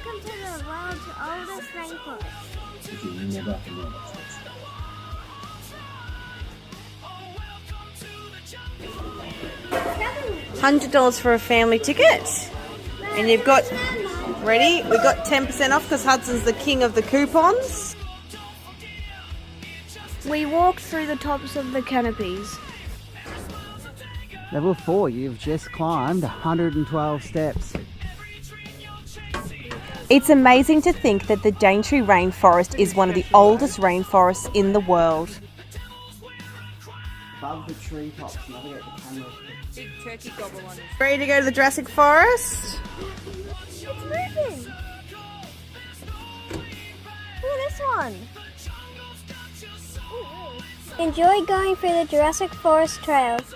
Welcome to the world's oldest rainforest. $100 for a family ticket. And you've got, ready? We've got 10% off because Hudson's the king of the coupons. We walked through the tops of the canopies. Level 4, you've just climbed 112 steps. It's amazing to think that the Daintree Rainforest is one of the oldest rainforests in the world. Above the treetops, navigate the camera. Big turkey gobble on it. Ready to go to the Jurassic Forest? It's moving. Look at this one. Enjoy going through the Jurassic Forest trails.